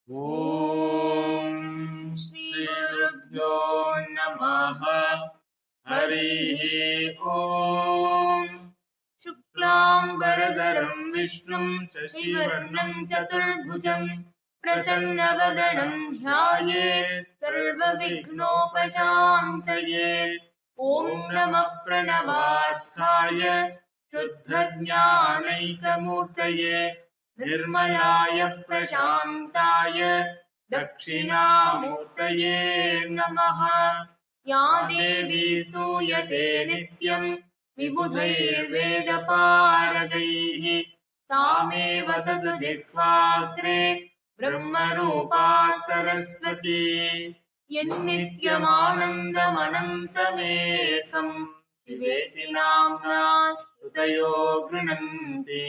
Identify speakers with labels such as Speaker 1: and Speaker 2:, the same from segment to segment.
Speaker 1: Om Shri Gurubhyo Namaha. Harihi Om. Shuklam Varadaram Vishnum Shashivarnam Chaturbhujam Prasannavadanam Dhyayet Sarva Vignopashantaye. Om Namah Pranavathaya Shuddha Jnanaikamurtaye Nirmalayah Prashantaya Dakshinamurtaye Namaha. Ya Devi Suyate Nityam Vibhudhairvedaparagaihi Same Vasatu Jihvagre Brahmarupa Saraswati Yennityamanandamanantamekam Shiveti Namna Sutayo Grananti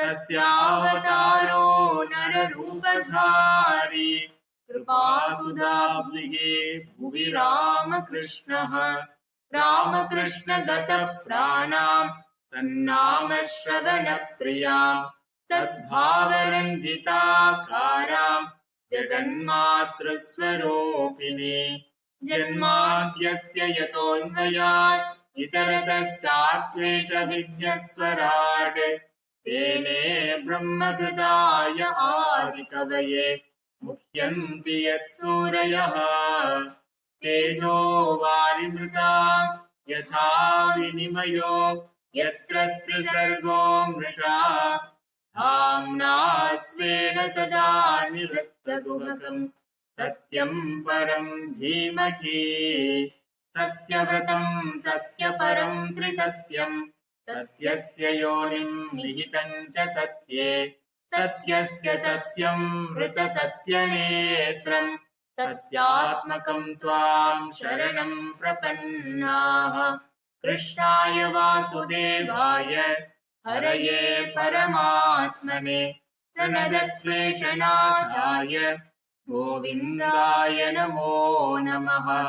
Speaker 1: Tasyavataro Nararupadhari Kripasudabhige Bhuvi Ramakrishnaha Ramakrishna Gata Pranam Tannama Shravana Priyam Tadbhavaranjita Karam Jaganmatra Swaropini Janmadyasya Yatonvayat Itarataschatvesha Vidyaswarad Tene Brahmakritaya Adikavaye Muhyanti Yatsurayah Tejo Varimrita Yatha Vinimayo Yatra Trisargo Mrisha Dhamna Svena Sada Nivastaguvakam Satyam Param Dhimahi Satyavratam Satyaparam Trisatyam Satyasya Yonim Nihitam Cha Satye Satyasya Satyam Vrita Satyanetram Satyatmakam Tvam Sharanam Prapannaha Krishnaya Vasudevaya Haraye Paramatmane Pranadakleshanashaya Govindaya Namo Namaha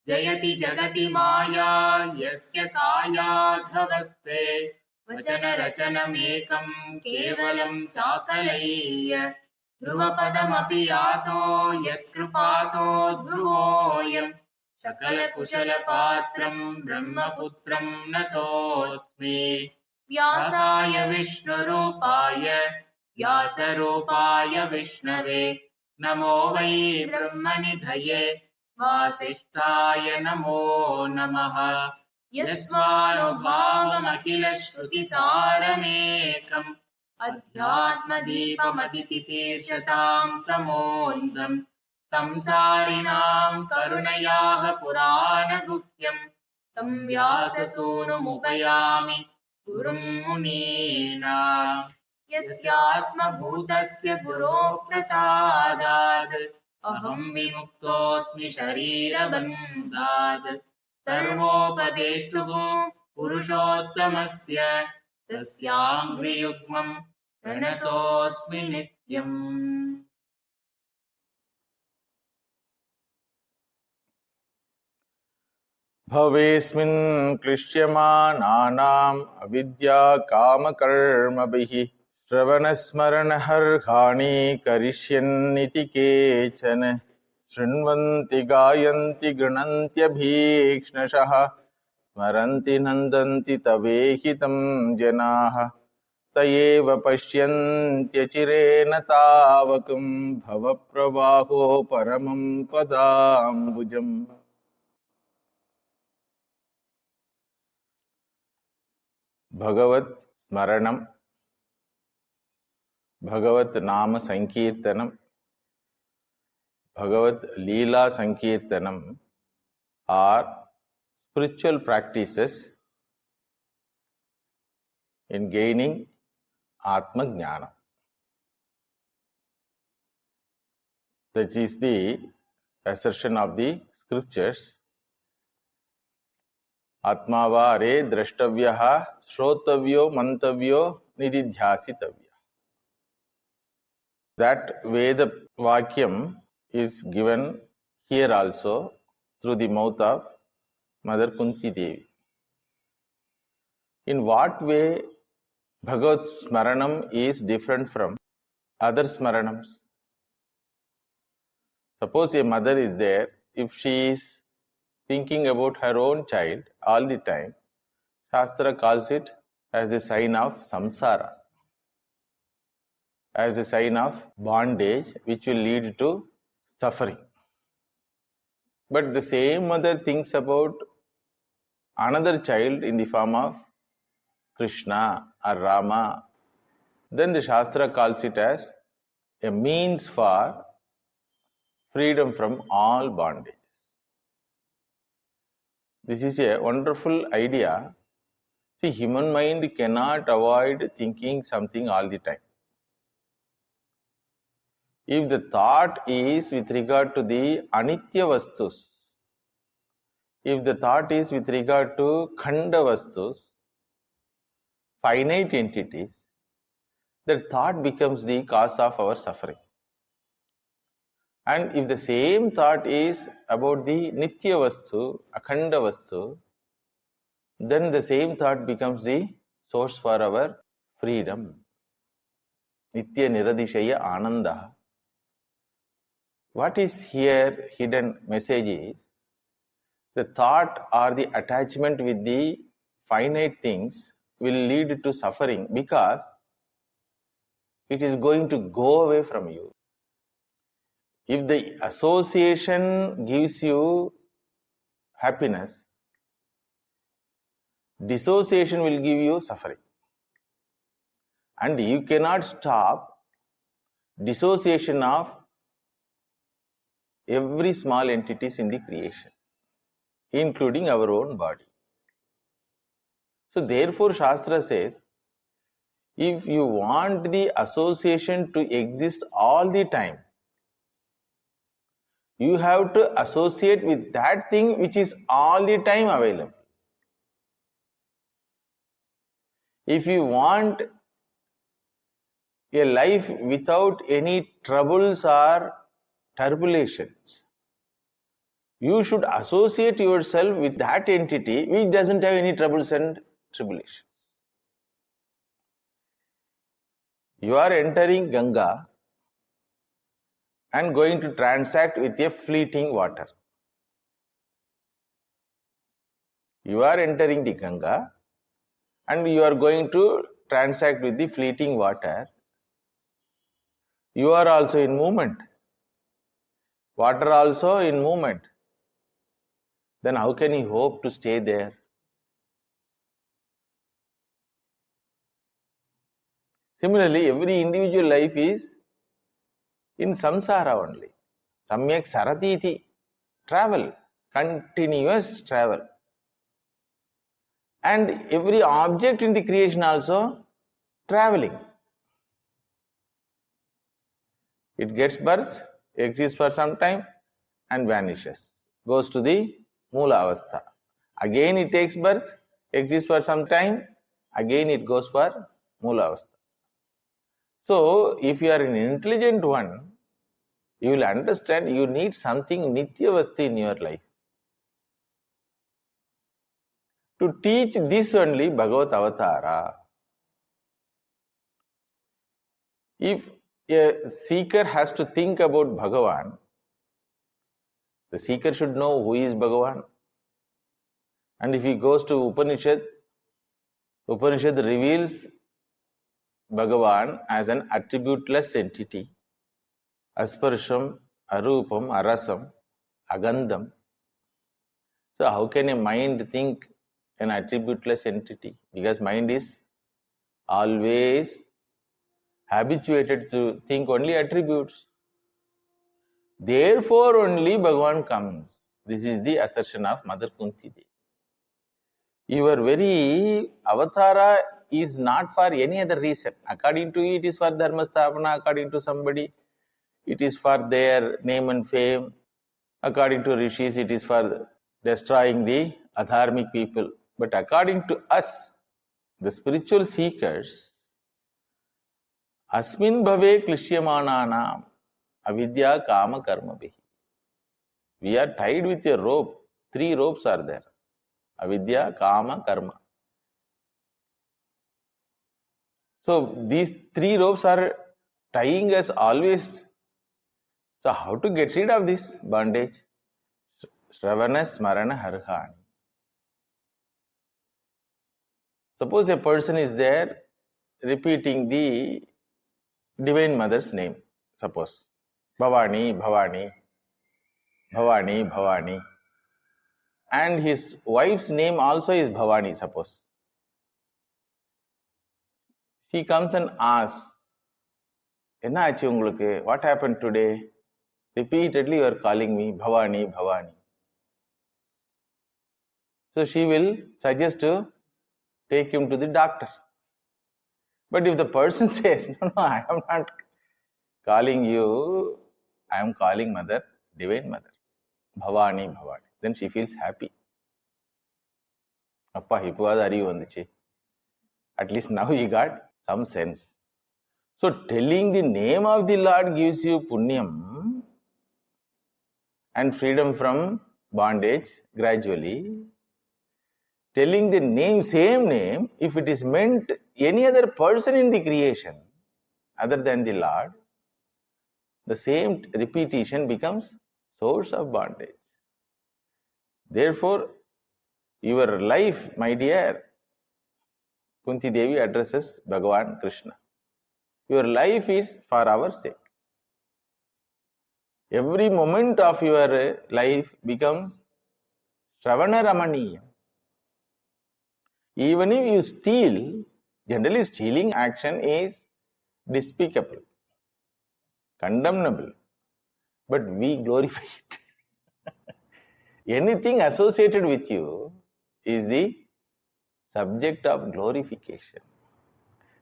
Speaker 1: Jayati Jagati Maya Yasya Kayadhavaste Vachana Rachanamekam Kevalam Chakalaya Dhruvapadamapi Yato Yatkrupato Dhruvoyam Sakala Kushala Patram Brahmaputram Natosmi Vyasaya Vishnurupaya Vyasarupaya Vishnave Namo Vai Brahmanidhaye Vasishtaya Namo Namaha Yasvanubhavamakila Shrutisaaramekam Adhyatmadipamaditirshatam tamondam Samsarinam Karunayaha Purana Guhyam Tam Vyasasунमुपयामि Gurum Munina Yasyatma Bhutasya Guro Prasadad Aham Vimuktoasmi Sharira Bandhad Sarvopadeshtuhu Purushottamasya Tasyam Hriyukmam Pranatosmi Nityam.
Speaker 2: भवेस्मिन् क्लिश्यमानानाम् अविद्या कामकर्मभिः श्रवणस्मरणहर्षाणि करिष्यन्निति केचन शृण्वन्ति गायन्ति गृह्णन्त्यभीक्ष्णशः स्मरन्ति नन्दन्ति तवेहितं जनाः त एव पश्यन्त्यचिरेण तावकं भवप्रवाहो परमं पदाम्बुजम् भगवत स्मरणम भगवत नाम संकीर्तनम भगवत लीला संकीर्तनम are spiritual practices in gaining atma jnana. That is the assertion of the scriptures. Atmavare drashtavyaha shrotavyo mantavyo nididhyasitavya. That Veda Vakyam is given here also through the mouth of Mother Kunti Devi. In what way Bhagavad Smaranam is different from other Smaranams? Suppose a mother is there, if she is thinking about her own child all the time, Shastra calls it as a sign of samsara, as a sign of bondage which will lead to suffering. But the same mother thinks about another child in the form of Krishna or Rama, then the Shastra calls it as a means for freedom from all bondages. This is a wonderful idea. See, human mind cannot avoid thinking something all the time. If the thought is with regard to the anitya vastus, if the thought is with regard to khanda vastus, finite entities, that thought becomes the cause of our suffering. And if the same thought is about the nitya vastu, akhanda vastu, then the same thought becomes the source for our freedom. Nitya niradishaya ananda. What is here hidden message is the thought or the attachment with the finite things will lead to suffering because it is going to go away from you. If the association gives you happiness, dissociation will give you suffering. And you cannot stop dissociation of every small entities in the creation, including our own body. So therefore Shastra says, if you want the association to exist all the time, you have to associate with that thing which is all the time available. If you want a life without any troubles or turbulations, you should associate yourself with that entity which doesn't have any troubles and tribulations. You are entering Ganga and going to transact with a fleeting water. You are entering the Ganga and you are going to transact with the fleeting water. You are also in movement. Water also in movement. Then how can you hope to stay there? Similarly, every individual life is in samsara only. Samyak sarati iti. Travel, continuous travel. And every object in the creation also traveling. It gets birth, exists for some time and vanishes. Goes to the Mula Avastha. Again it takes birth, exists for some time, again it goes for Mula Avastha. So, if you are an intelligent one, you will understand you need something Nityavasti in your life. To teach this only Bhagavat Avatara. If a seeker has to think about Bhagavan, the seeker should know who is Bhagavan. And if he goes to Upanishad, Upanishad reveals Bhagavan as an attributeless entity. Asparsham, Arupam, Arasam, Agandham. So how can a mind think an attributeless entity? Because mind is always habituated to think only attributes. Therefore only Bhagavan comes. This is the assertion of Mother Kunti. Your very avatara is not for any other reason. According to you, it is for dharma sthapana. According to somebody, it is for their name and fame. According to rishis, it is for destroying the adharmic people. But according to us, the spiritual seekers, asmin bhave klishyamananam avidya kama karma bihi. We are tied with a rope. 3 ropes are there. Avidya, kama, karma. So these 3 ropes are tying us always. So how to get rid of this bondage? Shravana Smarana Harhani. Suppose a person is there repeating the Divine Mother's name. Suppose Bhavani, Bhavani, Bhavani, Bhavani. And his wife's name also is Bhavani, suppose. She comes and asks, என்ன ஆச்சு உங்களுக்கு? What happened today? Repeatedly you are calling me Bhavani, Bhavani. So she will suggest to take him to the doctor. But if the person says, no, I am not calling you, I am calling Mother, Divine Mother, Bhavani, Bhavani. Then she feels happy. Appa, இப்போவாது அறிவு வந்துச்சு. At least now he got some sense. So telling the name of the Lord gives you punyam and freedom from bondage gradually. Telling the name, same name, if it is meant any other person in the creation other than the Lord, the same repetition becomes source of bondage. Therefore, your life, my dear, Kunti Devi addresses Bhagavan Krishna. Your life is for our sake. Every moment of your life becomes Shravana Ramaniya. Even if you steal, generally stealing action is despicable, condemnable, but we glorify it. Anything associated with you is the subject of glorification.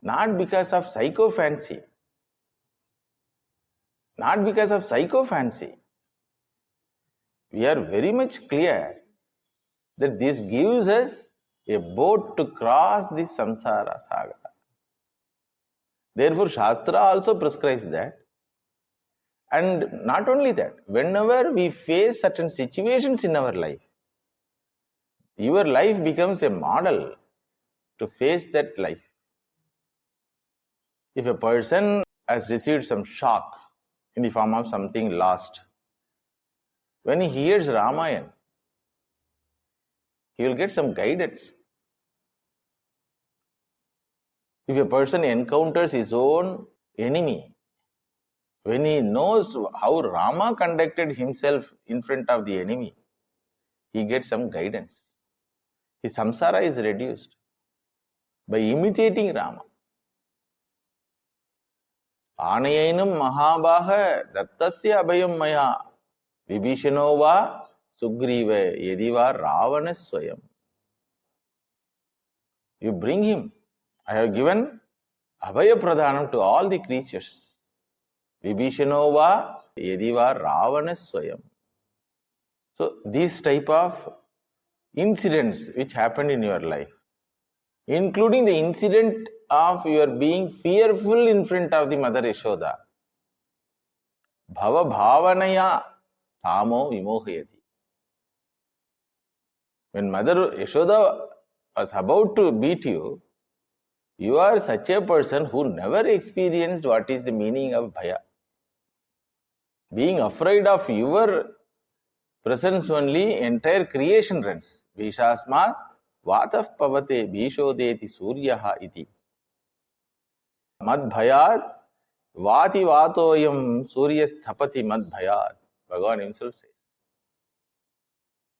Speaker 2: Not because of psychophancy. Not because of psychophancy. We are very much clear that this gives us a boat to cross the samsara saga. Therefore, Shastra also prescribes that. And not only that, whenever we face certain situations in our life, your life becomes a model to face that life. If a person has received some shock in the form of something lost, when he hears Ramayana, he will get some guidance. If a person encounters his own enemy, when he knows how Rama conducted himself in front of the enemy, he gets some guidance. His samsara is reduced by imitating Rama. Anayainam mahabhaga dattasya abhayam maya vibhishano va sugriva yediva ravana swayam. You bring him. I have given abhaya pradhanam to all the creatures. Vibhishano va yediva ravana swayam. So these type of incidents which happened in your life, including the incident of your being fearful in front of the Mother Yashoda, bhava bhavanaya samo vimohayati. When Mother Yashoda was about to beat you, you are such a person who never experienced what is the meaning of bhaya. Being afraid of your presence only, entire creation runs. Vishasma vataf pavate bhishodeti suryaha iti. Mad bhayad vati vatoyam suryasthapati mad bhayad. Bhagavan himself says.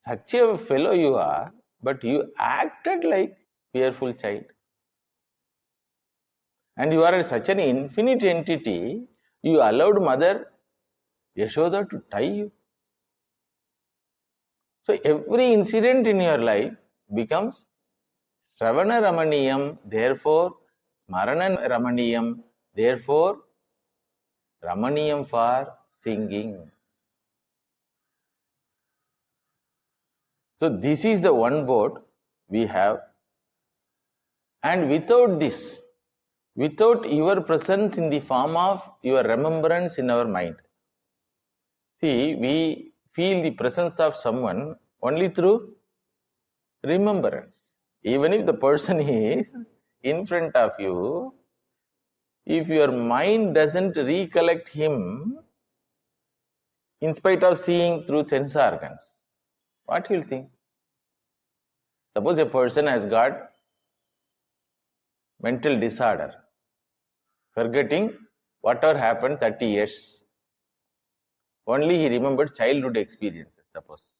Speaker 2: Such a fellow you are, but you acted like fearful child. And you are such an infinite entity, you allowed Mother Yashoda to tie you. So every incident in your life becomes Shravana Ramaniyam, therefore Smaranam Ramaniyam, therefore Ramaniyam for singing. So this is the one boat we have. And without this, without your presence in the form of your remembrance in our mind. See, we feel the presence of someone only through remembrance. Even if the person is in front of you, if your mind doesn't recollect him, in spite of seeing through sense organs, what he will think? Suppose a person has got mental disorder, forgetting whatever happened 30 years. Only he remembered childhood experiences, suppose.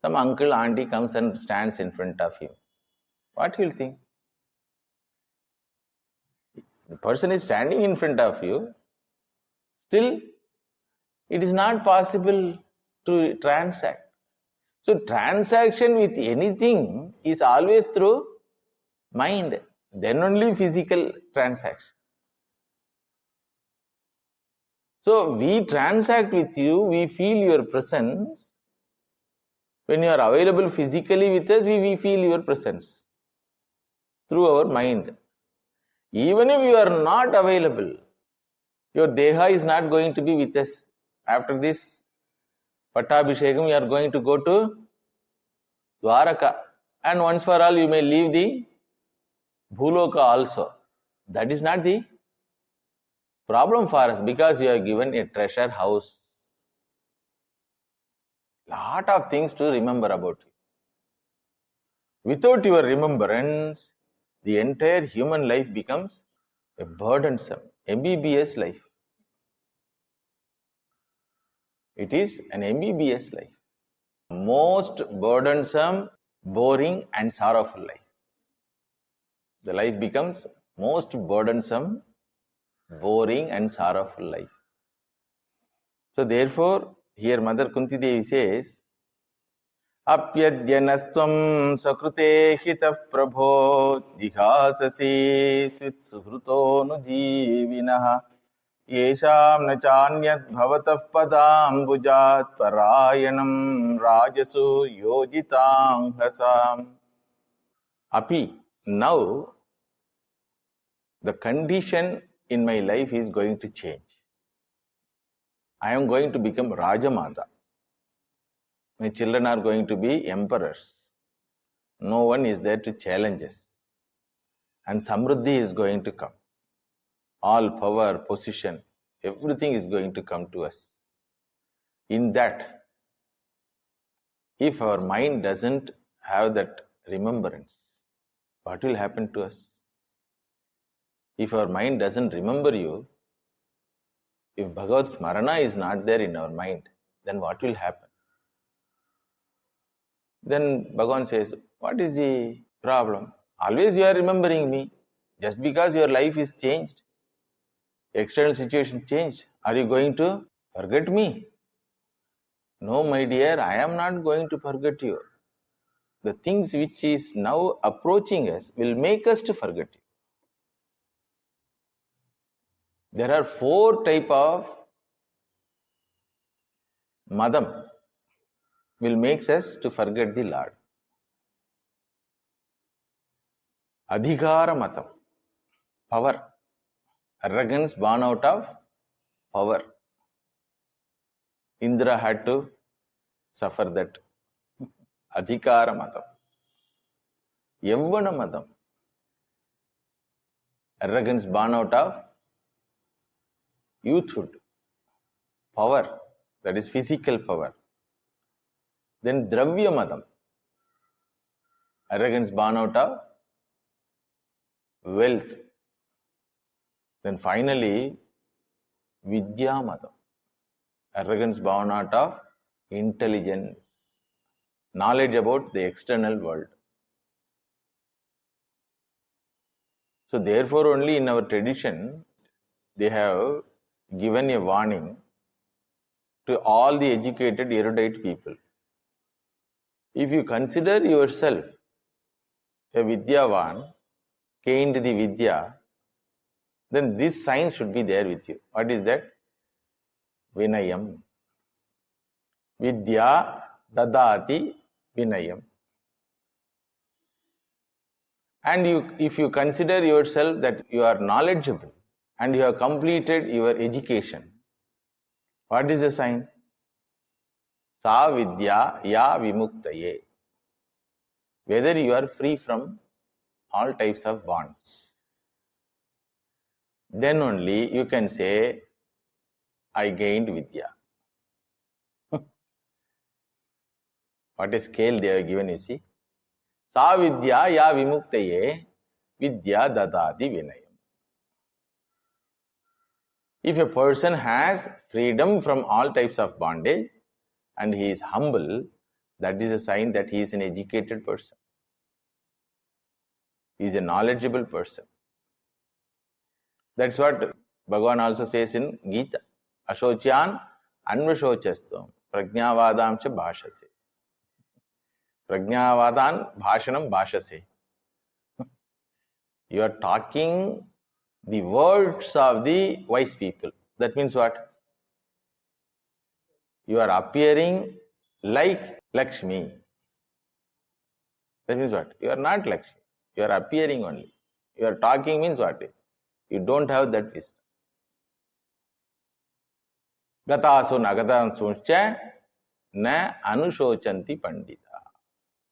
Speaker 2: Some uncle, auntie comes and stands in front of him. What he will think? The person is standing in front of you, still it is not possible to transact. So transaction with anything is always through mind, then only physical transaction. So we transact with you, we feel your presence. When you are available physically with us, we feel your presence through our mind. Even if you are not available, your deha is not going to be with us. After this Pattabhishekam, you are going to go to Dwaraka, and once for all you may leave the Bhuloka also. That is not the problem for us, because you are given a treasure house. Lot of things to remember about you. Without your remembrance, the entire human life becomes a burdensome, MBBS life. It is an MBBS life. Most burdensome, boring and sorrowful life. The life becomes most burdensome, boring and sorrowful life. So therefore, here Mother Kunti Devi says, Apyadyanastvam sakrute hitah prabho jighasasi svitsuhruto nujeevinaha yesham nachanyat bhavatah padambujat parayanam rajasu yojitang hasam. Api, now the condition in my life is going to change. I am going to become Rajamata. My children are going to be emperors. No one is there to challenge us. And Samruddhi is going to come. All power, position, everything is going to come to us. In that, if our mind doesn't have that remembrance, what will happen to us? If our mind doesn't remember you, if Bhagavad Smarana is not there in our mind, then what will happen? Then Bhagavan says, what is the problem? Always you are remembering me. Just because your life is changed, external situation changed, are you going to forget me? No, my dear, I am not going to forget you. The things which is now approaching us will make us to forget you. There are 4 types of madam will make us to forget the Lord. Adhikara matam, power. Arrogance born out of power. Indra had to suffer that. Adhikara matam. Yavvana matam. Arrogance born out of youthhood. Power, that is physical power. Then Dravya madam. Arrogance born out of wealth. Then finally, Vidya madam. Arrogance born out of intelligence. Knowledge about the external world. So therefore only in our tradition, they have given a warning to all the educated, erudite people. If you consider yourself a Vidyavan, gained the Vidya, then this sign should be there with you. What is that? Vinayam. Vidya dadati vinayam. And if you consider yourself that you are knowledgeable and you have completed your education, what is the sign? Sa vidya ya vimuktaye. Whether you are free from all types of bonds. Then only you can say, I gained Vidya. What a scale they have given, you see. Sa vidya ya vimuktaye vidya dadati vinayam. If a person has freedom from all types of bondage and he is humble, that is a sign that he is an educated person. He is a knowledgeable person. That's what Bhagavan also says in Gita. Ashocyan anvashochastam prajnavadamcha bhashase. Prajnavadan bhashanam bhashase. You are talking the words of the wise people. That means what? You are appearing like Lakshmi. That means what? You are not Lakshmi. You are appearing only. You are talking means what? You don't have that wisdom. Gatasu nagatansumcha na anushochanti pandita.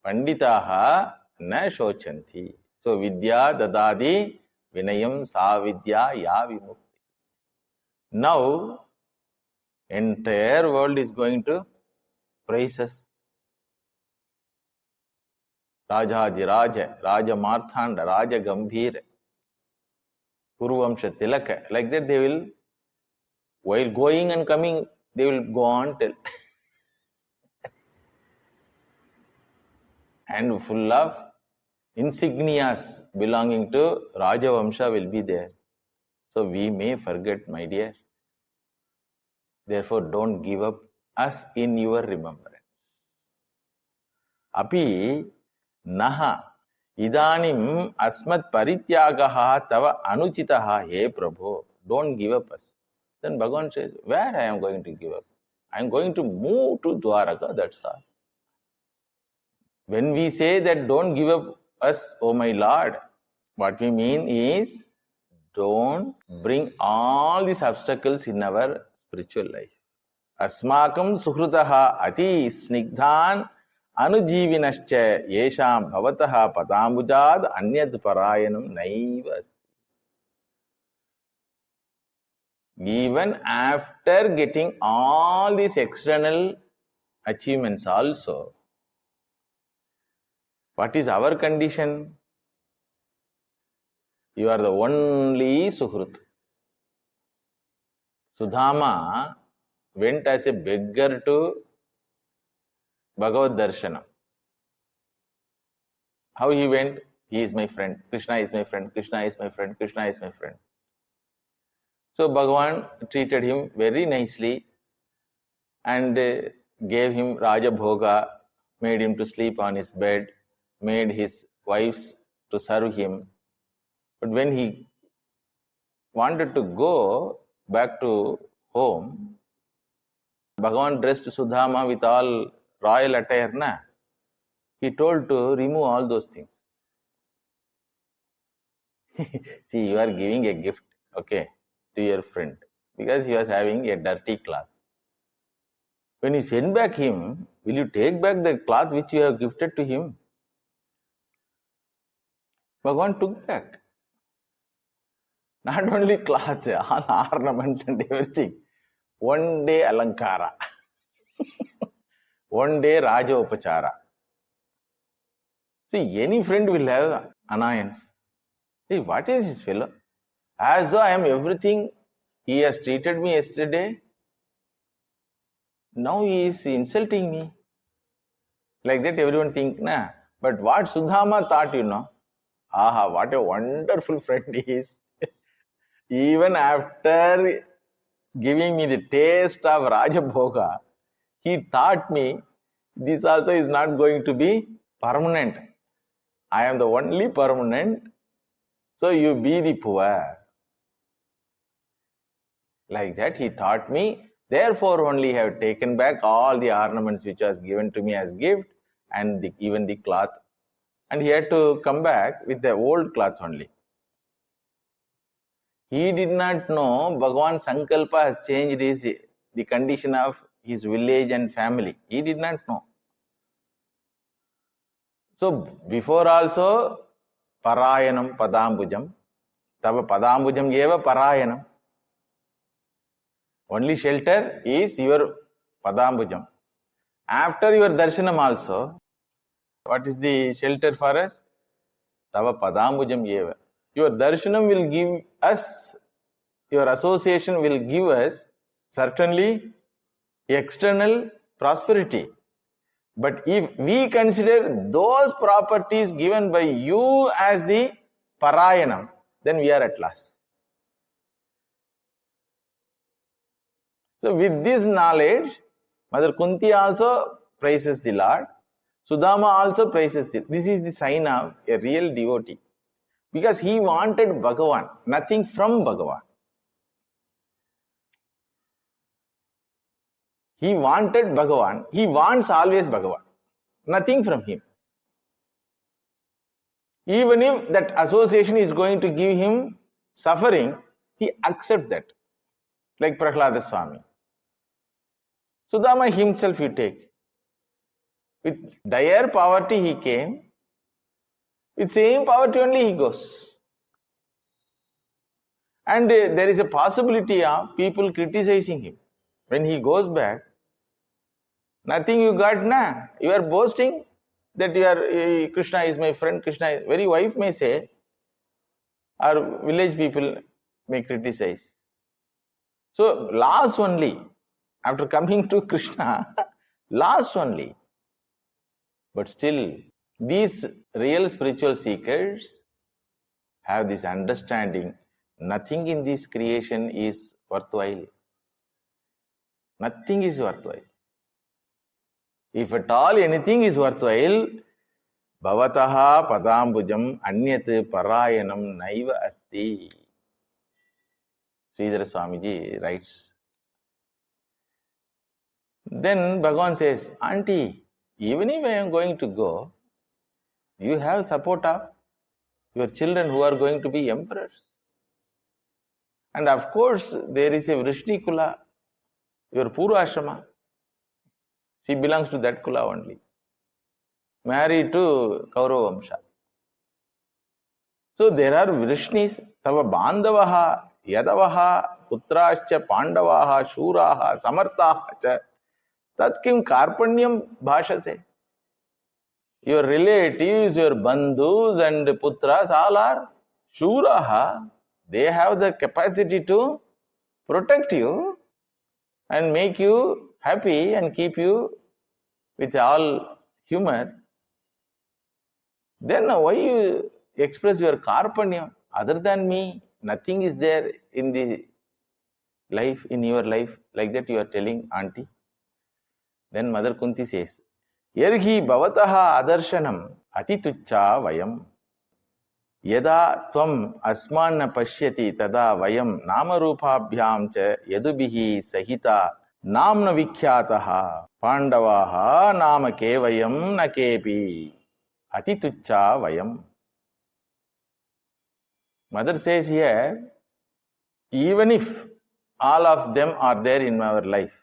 Speaker 2: Panditaha na shochanti. So vidya dadadi vinayam sa vidya ya vimukti. Now, entire world is going to praise us. Rajadiraja, Raja Marthanda, Raja Gambhira, Purvamsha Tilaka. Like that they will, while going and coming, they will go on till. And full of insignias belonging to Raja Vamsha will be there. So we may forget, my dear. Therefore, don't give up us in your remembrance. Api naha idanim asmat parityagaha tava anuchitaha he Prabhu. Don't give up us. Then Bhagavan says, where I am going to give up? I am going to move to Dwaraka, that's all. When we say that don't give up us, O my Lord, what we mean is don't bring all these obstacles in our spiritual life. Asmakam suhrutaha ati snigdhan anujivinascha yesham bhavataha padambujad anyad parayanam naiva asti. Even after getting all these external achievements also, what is our condition? You are the only Suhrut. Sudama went as a beggar to Bhagavad Darshana. How he went? He is my friend. Krishna is my friend. Krishna is my friend. Krishna is my friend. So Bhagavan treated him very nicely and gave him Raja Bhoga, made him to sleep on his bed, made his wives to serve him. But when he wanted to go back to home, Bhagavan dressed Sudama with all royal attire. He told to remove all those things. See, you are giving a gift, okay, to your friend because he was having a dirty cloth. When you send back him, will you take back the cloth which you have gifted to him? Bhagavan took back. Not only clothes, all ornaments and everything. One day Alankara. One day Raja Upachara. See, any friend will have annoyance. Hey, what is this fellow? As though I am everything he has treated me yesterday. Now he is insulting me. Like that everyone think, nah. But what Sudama thought, aha, what a wonderful friend he is. Even after giving me the taste of Raja Bhoga, he taught me this also is not going to be permanent. I am the only permanent, so you be the poor. Like that he taught me, therefore only have taken back all the ornaments which was given to me as gift and even the cloth. And he had to come back with the old cloth only. He did not know Bhagavan Sankalpa has changed the condition of his village and family. He did not know. So before also, Parayanam Padambujam, Tava Padambujam eva Parayanam. Only shelter is your Padambujam. After your darshanam also, what is the shelter for us? Tava padambujam eva. Your darshanam will give us, your association will give us certainly external prosperity. But if we consider those properties given by you as the parayanam, then we are at loss. So with this knowledge, Mother Kunti also praises the Lord. Sudama also praises the Lord. This is the sign of a real devotee. Because he wanted Bhagavan, nothing from Bhagavan. He wanted Bhagavan. He wants always Bhagavan. Nothing from him. Even if that association is going to give him suffering, he accepts that. Like Prahlada Swami. Sudama himself you take. With dire poverty he came. With same poverty only he goes. And there is a possibility of people criticizing him. When he goes back, nothing you got, na. You are boasting that you are Krishna is my friend, Krishna is, very wife may say, or village people may criticize. So loss only. After coming to Krishna, loss only. But still, these real spiritual seekers have this understanding, nothing in this creation is worthwhile. Nothing is worthwhile. If at all anything is worthwhile, bhavataha padambujam anyat parayanam naiva asti. Sridhara Swamiji writes. Then Bhagavan says, Auntie, even if I am going to go, you have support of your children who are going to be emperors. And of course, there is a Vrishni Kula, your Purvashrama. She belongs to that Kula only. Married to Kaurava Vamsha. So there are Vrishnis, Tava Bandavaha, Yadavaha, Putrascha, Pandavaha, Shuraha, Samartaha, cha, Tat kim Karpanyam Bhashase. Your relatives, your bandhus and putras all are Shuraha. They have the capacity to protect you and make you happy and keep you with all humor. Then why you express your Karpanyam? Other than me, nothing is there in the life, in your life, like that you are telling Auntie. Then Mother Kunti says, Yerhi bhavataha adarshanam atitucha vayam. Yada tvam asmanna pashyati tada vayam namarupabhyam cha yadubihi sahita namna vikhyataha pandavaha nama kevayam nakepi atitucha vayam. Mother says here, even if all of them are there in our life,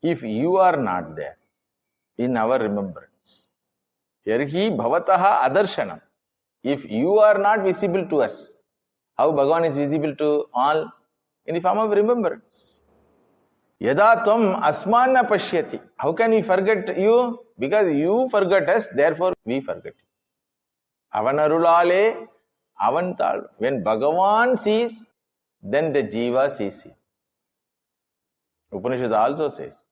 Speaker 2: if you are not there in our remembrance, Yerhi bhavataha adarshanam. If you are not visible to us, how Bhagavan is visible to all? In the form of remembrance. Yada tvam asmanna pashyati. How can we forget you? Because you forget us, therefore we forget you. Avanarulale avantal. When Bhagavan sees, then the jiva sees him. Upanishad also says,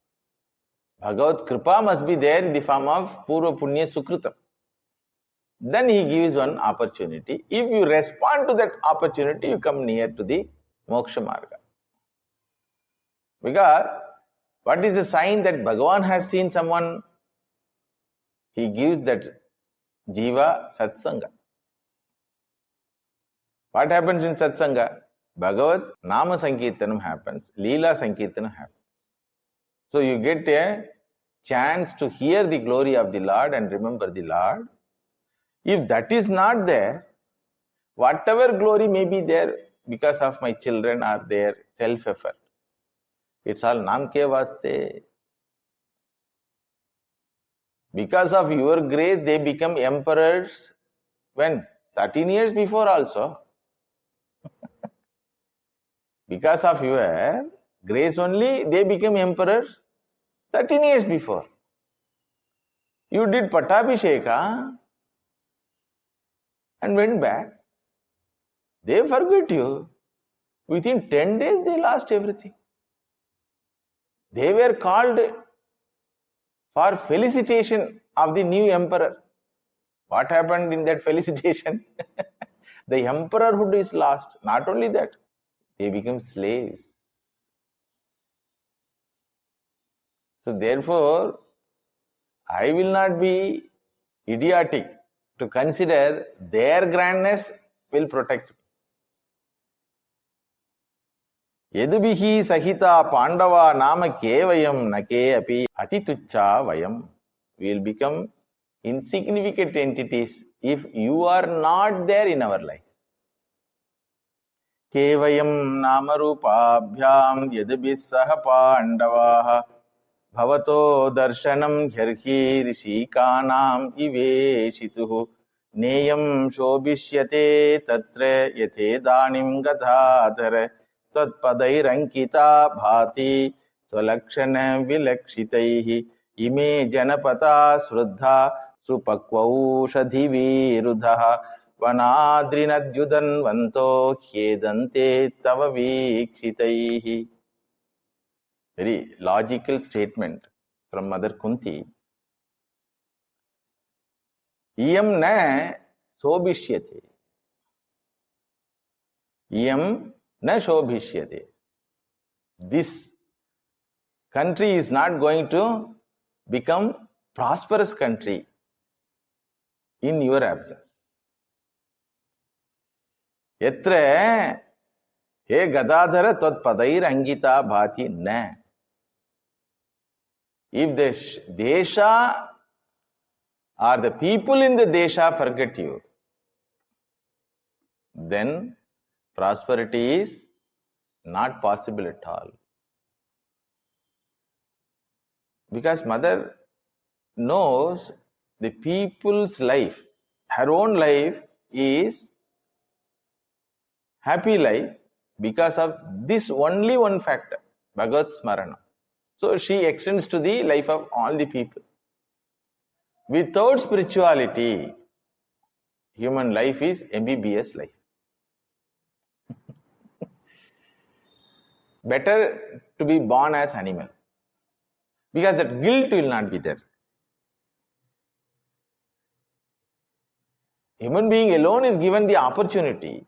Speaker 2: Bhagavat Kripa must be there in the form of Purva Punya Sukritam. Then he gives one opportunity. If you respond to that opportunity, you come near to the moksha marga. Because what is the sign that Bhagavan has seen someone? He gives that jiva satsanga. What happens in satsanga? Bhagavat Nama Sankirtanam happens, Leela Sankirtanam happens. So you get a chance to hear the glory of the Lord and remember the Lord. If that is not there, whatever glory may be there because of my children or their self-effort, it's all Nam ke vaste. Because of your grace, they become emperors when? 13 years before also. Because of your grace only, they became emperors. 13 years before. You did Pattabhisheka and went back. They forgot you. Within 10 days, they lost everything. They were called for felicitation of the new emperor. What happened in that felicitation? The emperorhood is lost. Not only that, they become slaves. So therefore, I will not be idiotic to consider their grandness will protect me. Yadubihi sahita pandava nama kevayam nake api atitucha vayam. We will become insignificant entities if you are not there in our life. Kevayam namarupabhyam yadubis saha pandavaha Bhavato darshanam hyarhi rishikanam iveshituhu neyam shobhishyate tatra yathe danim gadhadhara tadpadairankita bhati swalakshana vilakshitaihi ime janapata sruddha supakvaushadhi virudha vanadrinadyudan vanto hyedante tava vikshitaihi. Very logical statement from Mother Kunti. Iyam na shobhishyate. Iyam na shobhishyate. This country is not going to become prosperous country in your absence. Yatra he gadadhara tad padair angita bhati na. If the desha or the people in the desha forget you, then prosperity is not possible at all. Because mother knows the people's life, her own life is happy life because of this only one factor, Bhagavad Smaranam. So she extends to the life of all the people. Without spirituality, human life is MBBS life. Better to be born as animal, because that guilt will not be there. Human being alone is given the opportunity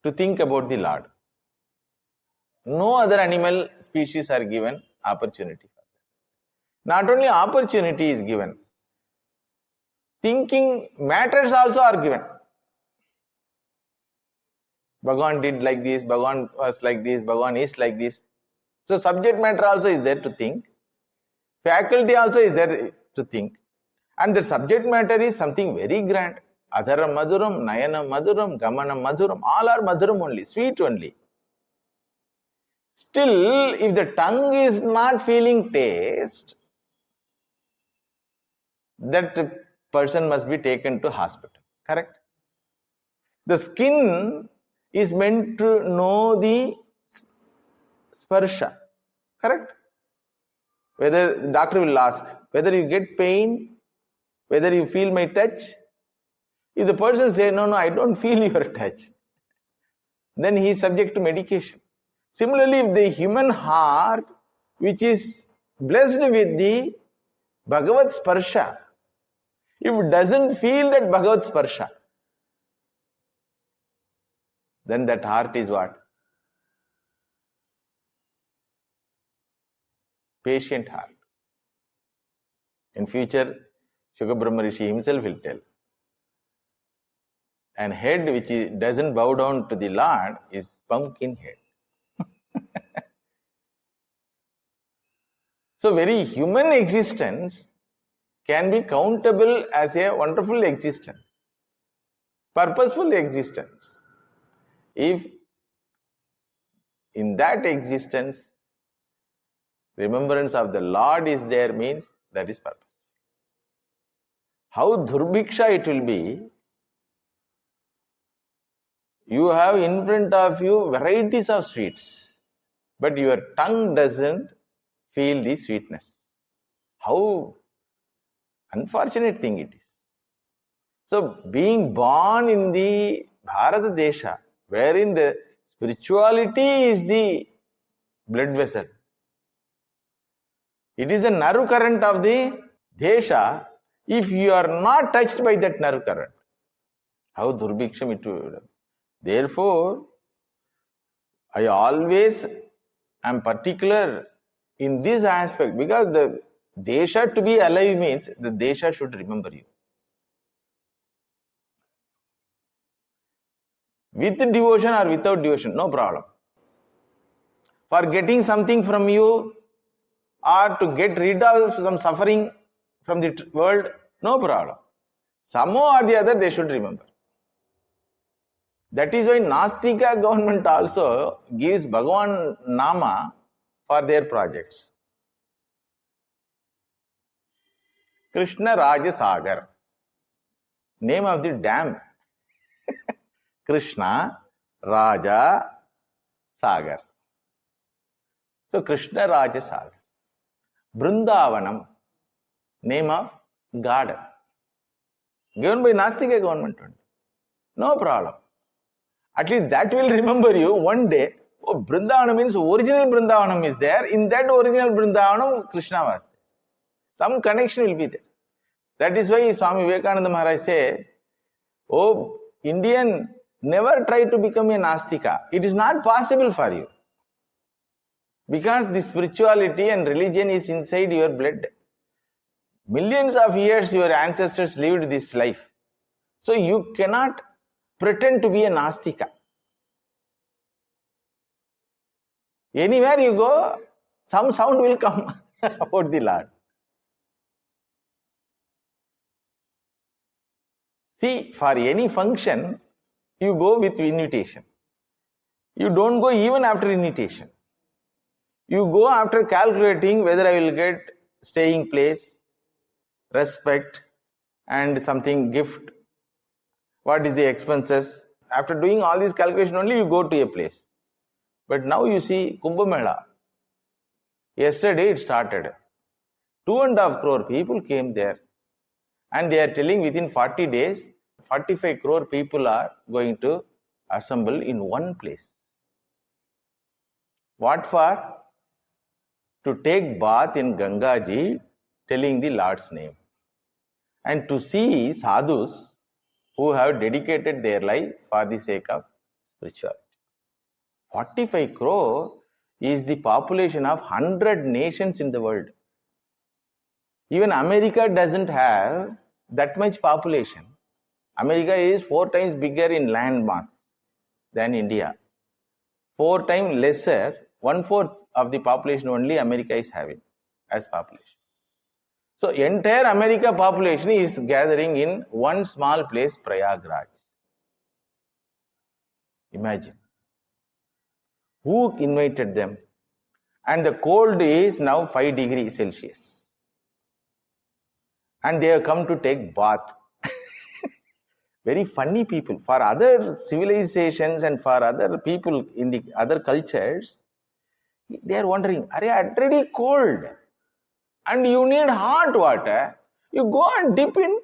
Speaker 2: to think about the Lord. No other animal species are given opportunity. Not only opportunity is given, thinking matters also are given. Bhagavan did like this, Bhagavan was like this, Bhagavan is like this. So subject matter also is there to think. Faculty also is there to think. And the subject matter is something very grand. Adhara Maduram, Nayana Maduram, Gamana Maduram, all are Maduram only, sweet only. Still, if the tongue is not feeling taste, that person must be taken to hospital. Correct? The skin is meant to know the sparsha. Correct? Whether the doctor will ask, whether you get pain, whether you feel my touch. If the person says, no, I don't feel your touch, then he is subject to medication. Similarly, if the human heart, which is blessed with the Bhagavad Sparsha, if it doesn't feel that Bhagavad Sparsha, then that heart is what? Patient heart. In future, Shuka Brahma Rishi himself will tell. And head which doesn't bow down to the Lord is pumpkin head. So very human existence can be countable as a wonderful existence, purposeful existence. If in that existence remembrance of the Lord is there, means that is purpose. How durbhiksha it will be, you have in front of you varieties of sweets, but your tongue doesn't feel the sweetness. How unfortunate thing it is. So being born in the Bharata Desha, wherein the spirituality is the blood vessel, it is the nerve current of the Desha. If you are not touched by that nerve current, how durbhiksham it will be. Therefore, I always am particular in this aspect, because the Desha to be alive means the Desha should remember you. With devotion or without devotion, no problem. For getting something from you or to get rid of some suffering from the world, no problem. Somehow or the other they should remember. That is why Nastika government also gives Bhagavan Nama for their projects. Krishna Raja Sagar, name of the dam. Krishna Raja Sagar. So Krishna Raja Sagar. Brindavanam, name of garden. Given by Nastika government. No problem. At least that will remember you one day. Oh, Brindavanam means original Brindavanam is there. In that original Brindavanam, Krishna was there. Some connection will be there. That is why Swami Vivekananda Maharaj says, oh, Indian, never try to become a Nastika. It is not possible for you. Because the spirituality and religion is inside your blood. Millions of years your ancestors lived this life. So you cannot pretend to be a Nastika. Anywhere you go, some sound will come about the Lord. See, for any function, you go with invitation. You don't go even after invitation. You go after calculating whether I will get staying place, respect, and something gift. What is the expenses? After doing all these calculations only, you go to a place. But now you see Kumbh Mela. Yesterday it started. 2.5 crore people came there. And they are telling within 40 days, 45 crore people are going to assemble in one place. What for? To take bath in Gangaji, telling the Lord's name. And to see sadhus who have dedicated their life for the sake of spirituality. 45 crore is the population of 100 nations in the world. Even America doesn't have that much population. America is 4 times bigger in land mass than India. 4 times lesser, 1/4 of the population only America is having as population. So entire America population is gathering in one small place, Prayagraj. Imagine. Who invited them? And the cold is now 5 degrees Celsius. And they have come to take bath. Very funny people. For other civilizations and for other people in the other cultures, they are wondering, are you already cold? And you need hot water. You go and dip in.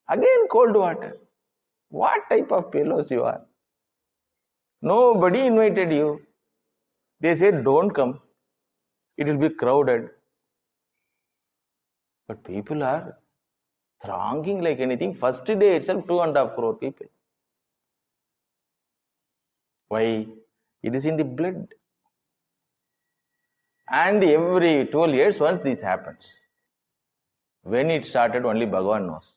Speaker 2: Again cold water. What type of fellows you are? Nobody invited you. They said, don't come. It will be crowded. But people are thronging like anything. First day itself, 2.5 crore people. Why? It is in the blood. And every 12 years once this happens. When it started, only Bhagavan knows.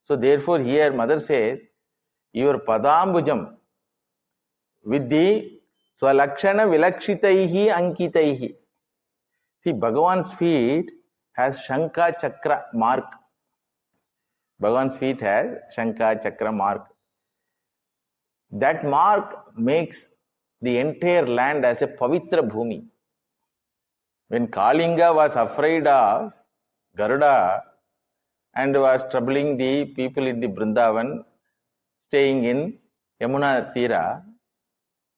Speaker 2: So therefore here mother says, your padambujam with the swalakshana vilakshitaihi ankitaihi. See, Bhagavan's feet has Shankha Chakra mark. Bhagavan's feet has Shankha Chakra mark. That mark makes the entire land as a Pavitra Bhumi. When Kalinga was afraid of Garuda and was troubling the people in the Vrindavan, staying in Yamuna Tira,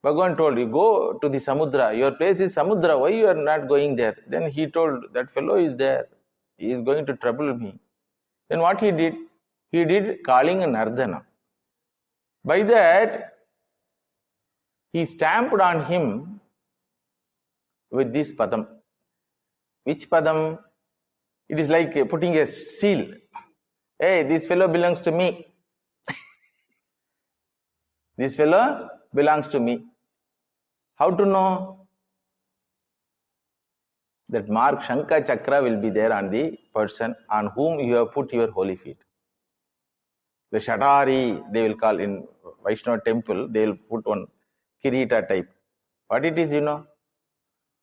Speaker 2: Bhagavan told, you go to the Samudra. Your place is Samudra. Why you are not going there? Then he told, that fellow is there. He is going to trouble me. Then what he did? He did calling an Nardana. By that, he stamped on him with this padam. Which padam? It is like putting a seal. Hey, this fellow belongs to me. This fellow belongs to me. How to know? That mark Shankha Chakra will be there on the person on whom you have put your holy feet. The Shatari, they will call in Vaishnava temple, they will put one Kirita type. What it is, you know?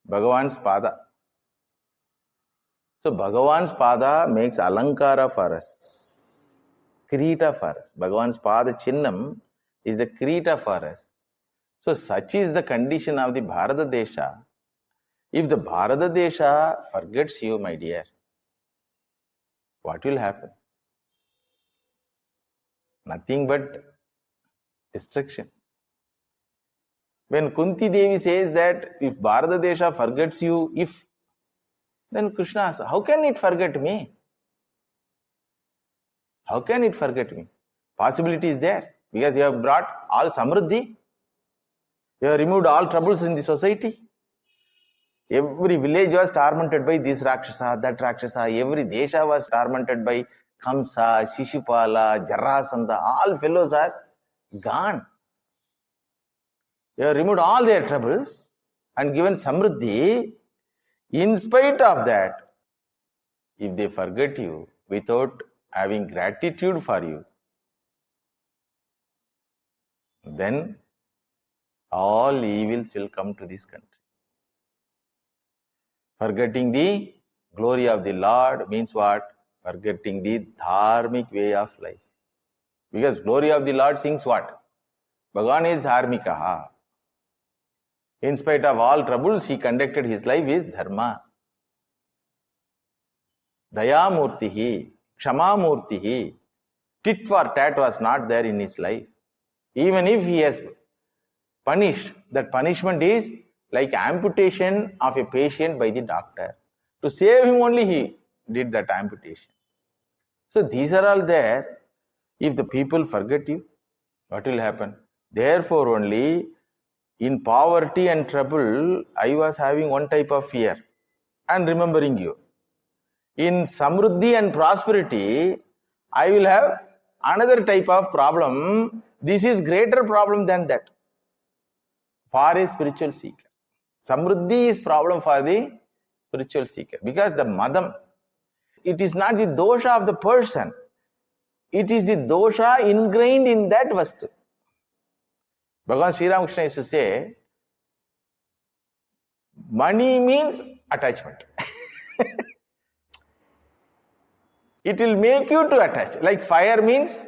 Speaker 2: Bhagavan's Pada. So Bhagavan's Pada makes Alankara for us. Kirita for us. Bhagavan's Pada Chinnam is the Kirita for us. So such is the condition of the Bharata Desha. If the Bharata Desha forgets you, my dear, what will happen? Nothing but destruction. When Kunti Devi says that if Bharata Desha forgets you, then Krishna asks, how can it forget me? How can it forget me? Possibility is there because you have brought all samruddhi. You have removed all troubles in the society. Every village was tormented by this Rakshasa, that Rakshasa. Every Desha was tormented by Kamsa, Shishupala, Jarasandha. All fellows are gone. You have removed all their troubles and given samruddhi. In spite of that, if they forget you without having gratitude for you, then all evils will come to this country. Forgetting the glory of the Lord means what? Forgetting the dharmic way of life. Because glory of the Lord sings what? Bhagavan is dharmikaha. In spite of all troubles, he conducted his life is dharma. Dayamurtihi, Kshamamurtihi. Tit for tat was not there in his life. Even if he has punished, that punishment is like amputation of a patient by the doctor. To save him only he did that amputation. So these are all there. If the people forget you, what will happen? Therefore only in poverty and trouble, I was having one type of fear and remembering you. In samruddhi and prosperity, I will have another type of problem. This is greater problem than that for a spiritual seeker. Samruddhi is problem for the spiritual seeker because the madam, it is not the dosha of the person. It is the dosha ingrained in that vastu. Bhagavan Sri Ramakrishna used to say, money means attachment. It will make you to attach. Like fire means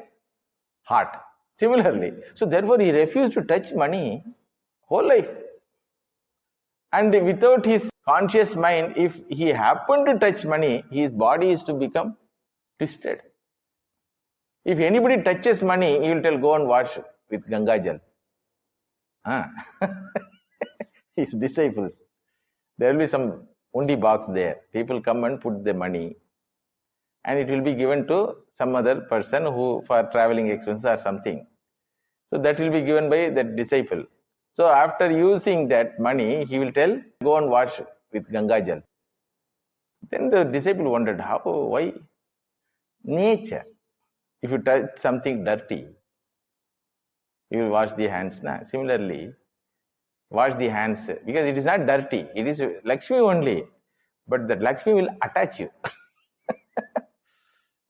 Speaker 2: heart. Similarly. So therefore he refused to touch money whole life. And without his conscious mind, if he happened to touch money, his body is to become twisted. If anybody touches money, he will tell, go and wash with Ganga Jal. His disciples. There will be some undi box there. People come and put the money. And it will be given to some other person who for traveling expenses or something. So that will be given by that disciple. So after using that money, he will tell, go and wash with Ganga Jal. Then the disciple wondered, how, why? Nature. If you touch something dirty, you will wash the hands. Similarly, wash the hands because it is not dirty. It is Lakshmi only. But that Lakshmi will attach you.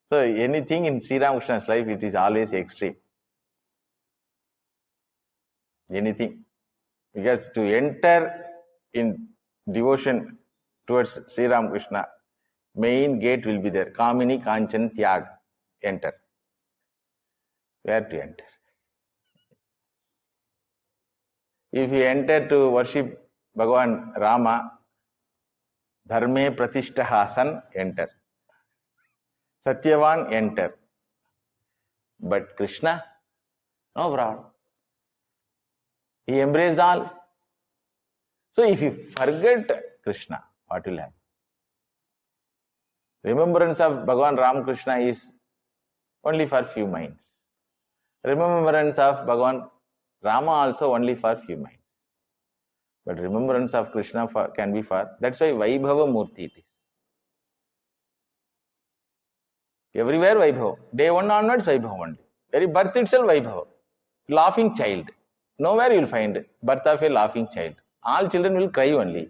Speaker 2: So anything in Sri Ramakrishna's life, it is always extreme. Anything. Because to enter in devotion towards Sri Ramakrishna, main gate will be there. Kamini Kanchan Tyag. Enter. Where to enter? If you enter to worship Bhagavan Rama, Dharme Pratishtahasan, enter. Satyavan, enter. But Krishna, no problem. He embraced all. So if you forget Krishna, what will happen? Remembrance of Bhagavan Ramakrishna is only for few minds. Remembrance of Bhagavan Rama also only for few minds. But remembrance of Krishna can be for, that's why Vaibhava Murti it is. Everywhere Vaibhava. Day 1 onwards Vaibhava only. Very birth itself Vaibhava. Laughing child. Nowhere you will find birth of a laughing child. All children will cry only.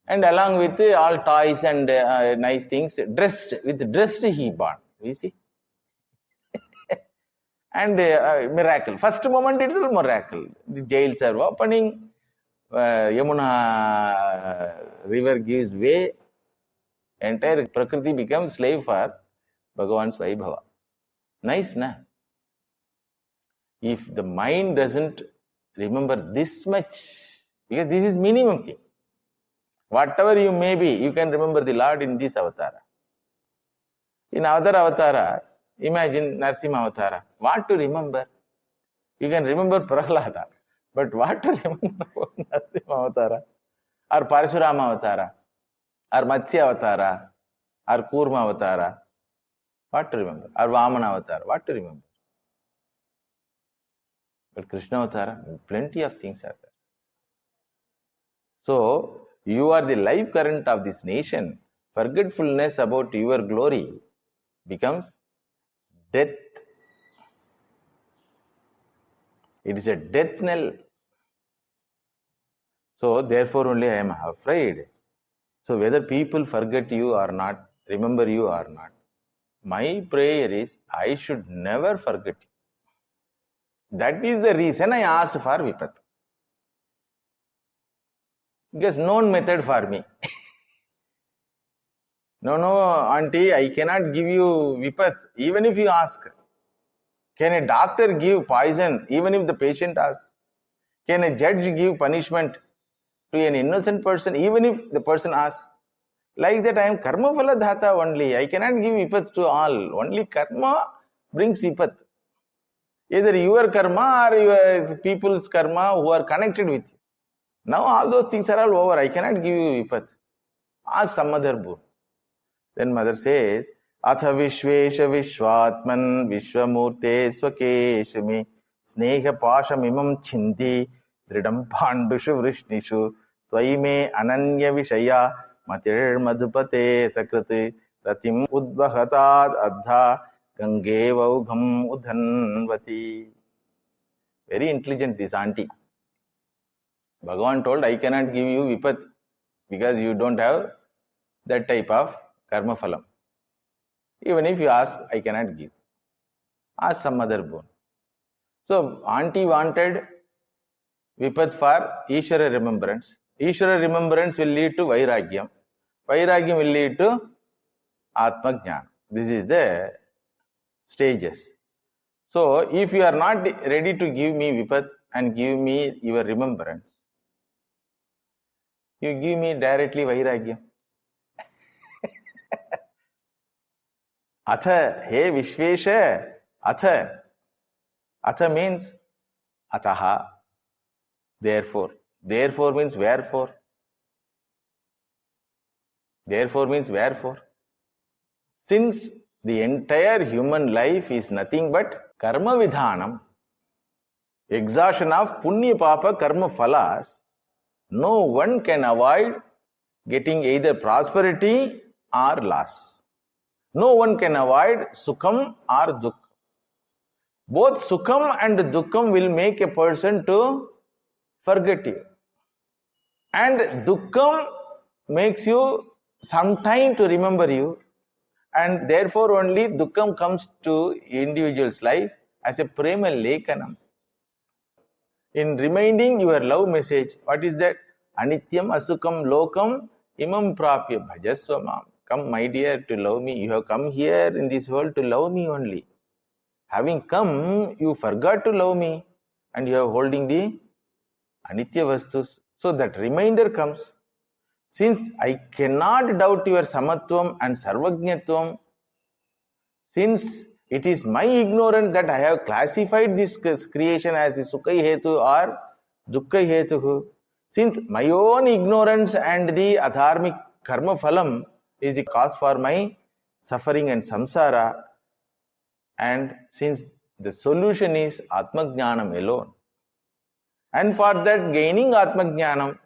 Speaker 2: And along with all toys and nice things, dressed he born. You see? And miracle. First moment itself miracle. The jails are opening. Yamuna river gives way. Entire Prakriti becomes slave for Bhagavan's Vaibhava. Nice, na? If the mind doesn't remember this much, because this is minimum thing. Whatever you may be, you can remember the Lord in this avatara. In other avatars, imagine Narsimha avatara. What to remember? You can remember Prahlada. But what to remember about Narsimha avatara? Or Parashurama avatara? Or Matsya avatara? Or Kurma avatara? What to remember? Or Vamana avatara? What to remember? But Krishna avatara, plenty of things are there. So, you are the life current of this nation. Forgetfulness about your glory becomes death. It is a death knell. So, therefore only I am afraid. So, whether people forget you or not, remember you or not, my prayer is I should never forget you. That is the reason I asked for Vipat. Because known method for me. No, auntie, I cannot give you Vipat even if you ask. Can a doctor give poison even if the patient asks? Can a judge give punishment to an innocent person even if the person asks? Like that I am karma phala dhata only. I cannot give Vipat to all. Only karma brings Vipat. Either your karma or your people's karma who are connected with you. Now all those things are all over. I cannot give you Vipat. Ask some other boon. Then mother says, Atha Vishvesha Vishwatman Vishwamurte Swakeshami Sneha Pasham Imam Chinti Dridam Pandushu Vrishnishu Tvaime Ananya Vishaya Matir Madhupate Sakrati Ratim Udvahatad Adha Gange Vaugham Udhanvati. Very intelligent this auntie. Bhagavan told, I cannot give you Vipat because you don't have that type of karma phalam. Even if you ask, I cannot give. Ask some other boon. So, auntie wanted Vipat for Ishwara remembrance. Ishwara remembrance will lead to Vairagyam. Vairagyam will lead to Atma Jnana. This is the stages. So, if you are not ready to give me Vipat and give me your remembrance, you give me directly Vairagyam. Atha, hey Vishvesha, Atha. Atha means Ataha. Therefore. Therefore means wherefore. Therefore means wherefore. Since the entire human life is nothing but karma vidhanam, exhaustion of punya papa karma phalas, no one can avoid getting either prosperity or loss. No one can avoid sukham or dukkam. Both sukham and dukkam will make a person to forget you. And dukkam makes you some time to remember you. And therefore only dukkam comes to individual's life as a prema lekanam. In reminding your love message, what is that? Anityam asukam lokam imam prapya bhajasvamam. Come, my dear, to love me. You have come here in this world to love me only. Having come, you forgot to love me and you are holding the anitya vastus. So that reminder comes. Since I cannot doubt your samatvam and sarvajñatvam, since it is my ignorance that I have classified this creation as the Sukha Hetu or Dukkha hetuhu. Since my own ignorance and the adharmic karma phalam is the cause for my suffering and samsara, and since the solution is Atma Jnanam alone, and for that gaining Atma Jnanam,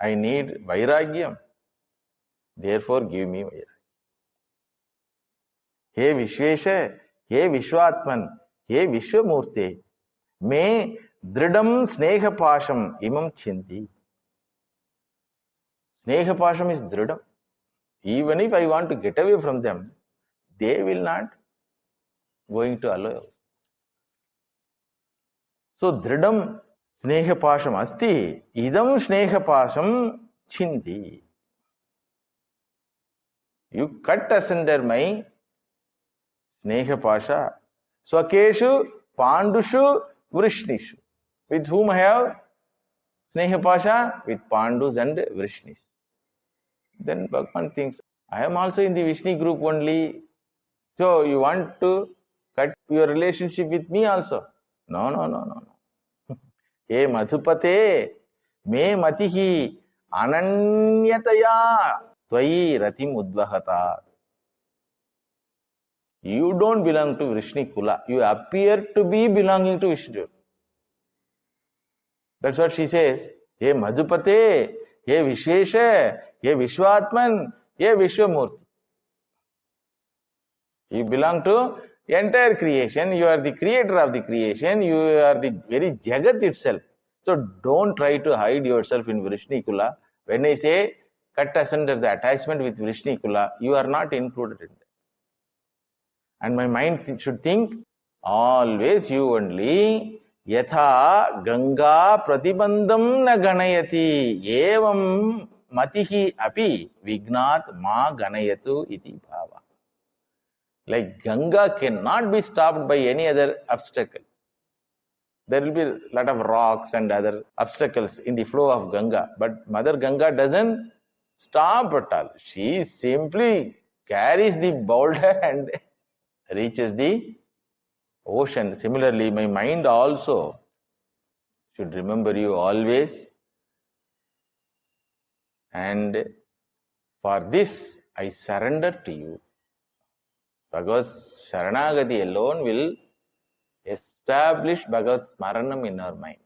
Speaker 2: I need Vairagyam. Therefore, give me Vairagyam. हे विश्वेश, हे विश्वात्मन, हे विश्वमूर्ते, मे दृढ़म स्नेहपाशम इमं छिन्ति. Snehapasham is dridam. Even if I want to get away from them, they will not going to allow. So dridam snehapasham asti, idam snehapasham chinti. You cut asunder my snehapasha. Swakeshu pandushu vrishnishu. With whom I have snehapasha? With Pandus and Vrishnis. Then Bhagavan thinks, I am also in the Vishnu group only. So you want to cut your relationship with me also? No. He Madhupate, me matihi ananyataya tvayi ratim udvahata. You don't belong to Vrishni Kula. You appear to be belonging to Vishnu. That's what she says. He Madhupate, he Vishwesha, he Vishwatman, he Vishwamurti. You belong to entire creation. You are the creator of the creation. You are the very Jagat itself. So don't try to hide yourself in Vrishni Kula. When I say cut asunder the attachment with Vrishni Kula, you are not included in that. And my mind should think, always you only. Yatha Ganga Pratibandam na ganayati evam matihi api vignat ma ganayatu iti bhava. Like Ganga cannot be stopped by any other obstacle. There will be a lot of rocks and other obstacles in the flow of Ganga. But Mother Ganga doesn't stop at all. She simply carries the boulder and reaches the ocean. Similarly, my mind also should remember you always. And for this, I surrender to you. Bhagavad Sharanagati alone will establish Bhagavad Smaranam in our mind.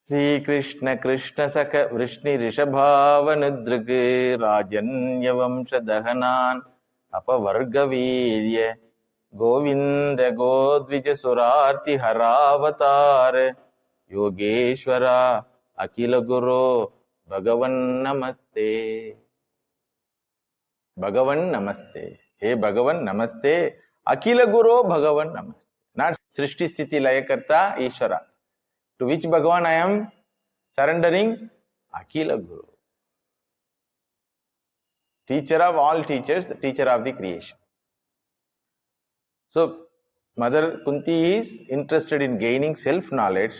Speaker 2: Sri Krishna Krishna Saka Vrishni Rishabhavanudrige Rajanya Vamsha Dahanan Apavargavirya Govinda Godvija Surarti Haravatar Yogeshwara Akila Guru Bhagavan Namaste. Bhagavan Namaste. Hey Bhagavan Namaste. Akila Guru Bhagavan Namaste. Not Srishti Sthiti Layakarta Ishwara. To which Bhagavan I am surrendering? Akila Guru. Teacher of all teachers, the teacher of the creation. So, Mother Kunti is interested in gaining self-knowledge.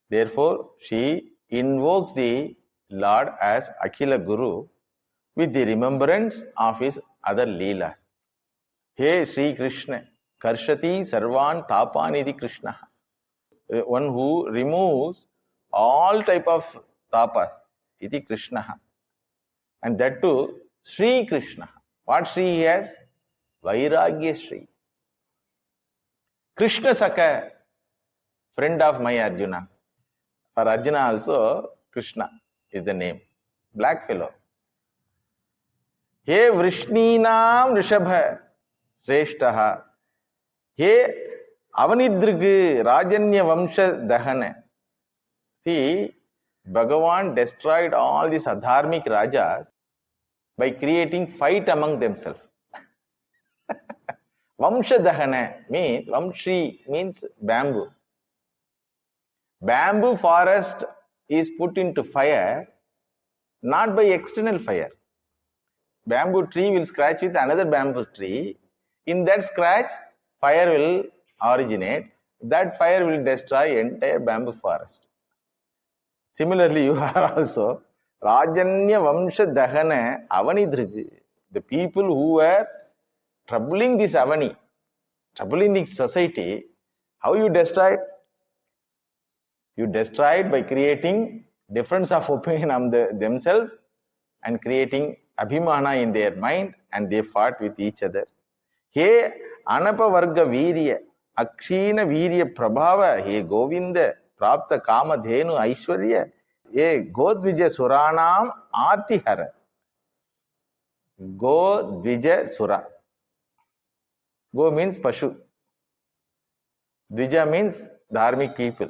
Speaker 2: Therefore, she invokes the Lord as Akila Guru with the remembrance of his other Leelas. Hey Sri Krishna, Karshati Sarvan Tapanidhi Krishna. One who removes all type of tapas, iti Krishna. And that too, Sri Krishna. What Sri he has? Vairagya Sri. Krishna Saka, friend of my Arjuna. For Arjuna also, Krishna is the name. Black fellow. He Vrishninam Rishabha Shreshtaha. He Avanidrige Rajanya Vamsha Dahana. See, Bhagavan destroyed all these adharmic rajas by creating fight among themselves. Vamsha Dahana means, Vamshi means bamboo. Bamboo forest is put into fire not by external fire. Bamboo tree will scratch with another bamboo tree. In that scratch, fire will originate. That fire will destroy entire bamboo forest. Similarly, you are also Rajanya Vamsha Dahana Avanidrigi. The people who were troubling this Avani, troubling this society, how you destroyed? You destroyed by creating difference of opinion on themselves and creating abhimana in their mind, and they fought with each other. He anapavarga virya, akshina virya prabhava, he Govinda, prapta kama dhenu aishwarya, he Godvija suranam artihara. Godvija sura. Go means Pashu. Dvija means dharmic people.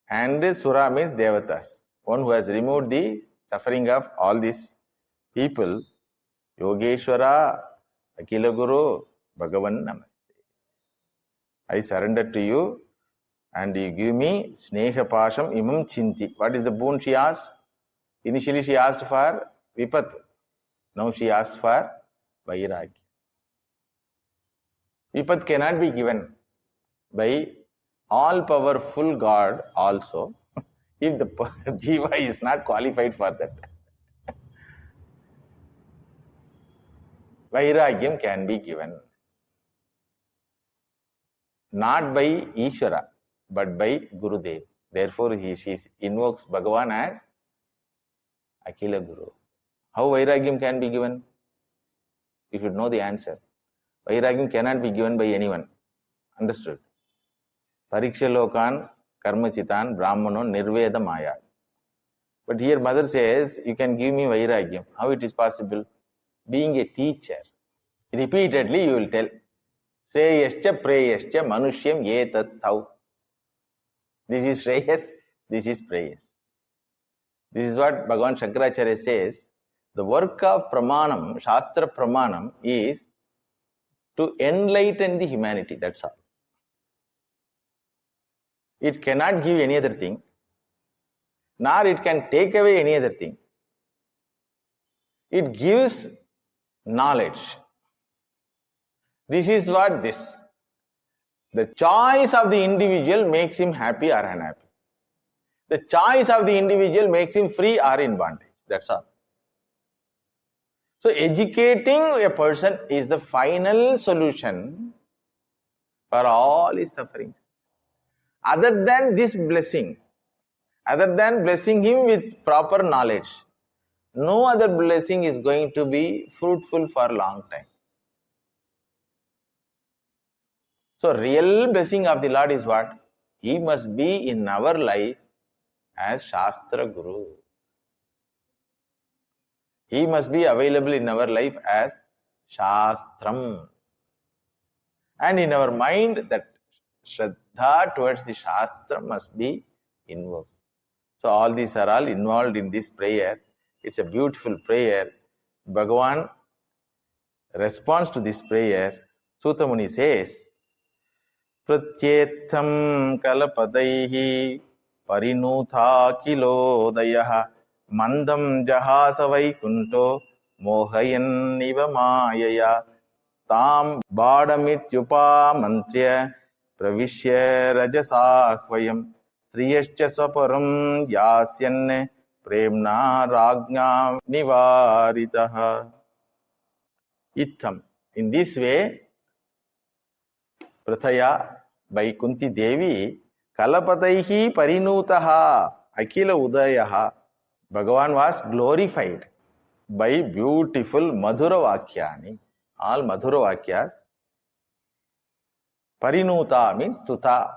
Speaker 2: And Sura means Devatas. One who has removed the suffering of all these people. Yogeshwara, Akila Guru, Bhagavan Namaste. I surrender to you and you give me Sneha Pasham Imam Chinti. What is the boon she asked? Initially she asked for Vipat. Now she asked for Vairagya. Vipat cannot be given by all-powerful God also, if the jiva is not qualified for that. Vairagyam can be given. Not by Ishwara, but by Gurudev. Therefore, she invokes Bhagavan as Akila Guru. How Vairagyam can be given? You should know the answer. Vairagyam cannot be given by anyone. Understood? Pariksha Lokan, Karma Chitan, Brahmano, Nirveda Maya. But here mother says, you can give me Vairagyam. How it is possible? Being a teacher. Repeatedly you will tell, Shreyascha Preyascha Manushyam Yetat Tau. This is Shreyas, this is Preyas. This is what Bhagavan Shankaracharya says. The work of Pramanam, Shastra Pramanam, is to enlighten the humanity, that's all. It cannot give any other thing, nor it can take away any other thing. It gives knowledge. This is what this. The choice of the individual makes him happy or unhappy. The choice of the individual makes him free or in bondage. That's all. So educating a person is the final solution for all his sufferings. Other than this blessing, other than blessing him with proper knowledge, no other blessing is going to be fruitful for a long time. So real blessing of the Lord is what? He must be in our life as Shastra Guru. He must be available in our life as Shastram. And in our mind, that Shraddha towards the Shastra must be invoked. So all these are all involved in this prayer. It's a beautiful prayer. Bhagavan responds to this prayer. Sutta Muni says, Pratyetham kalapadaihi parinutha kilodayah mandam jahasa vaikunto mohayan niva mayaya tam badamityupa mantrya pravishya rajasahvayam sriyascha swaparam yasyan premna ragna nivaritaha. Itham. In this way, Prathaya, by Kunti Devi, Kalapataihi Parinutaha Akila Udayaha. Bhagavan was glorified by beautiful Madhura Vakyani. All Madhura Vakyas. Parinuta means Tuta.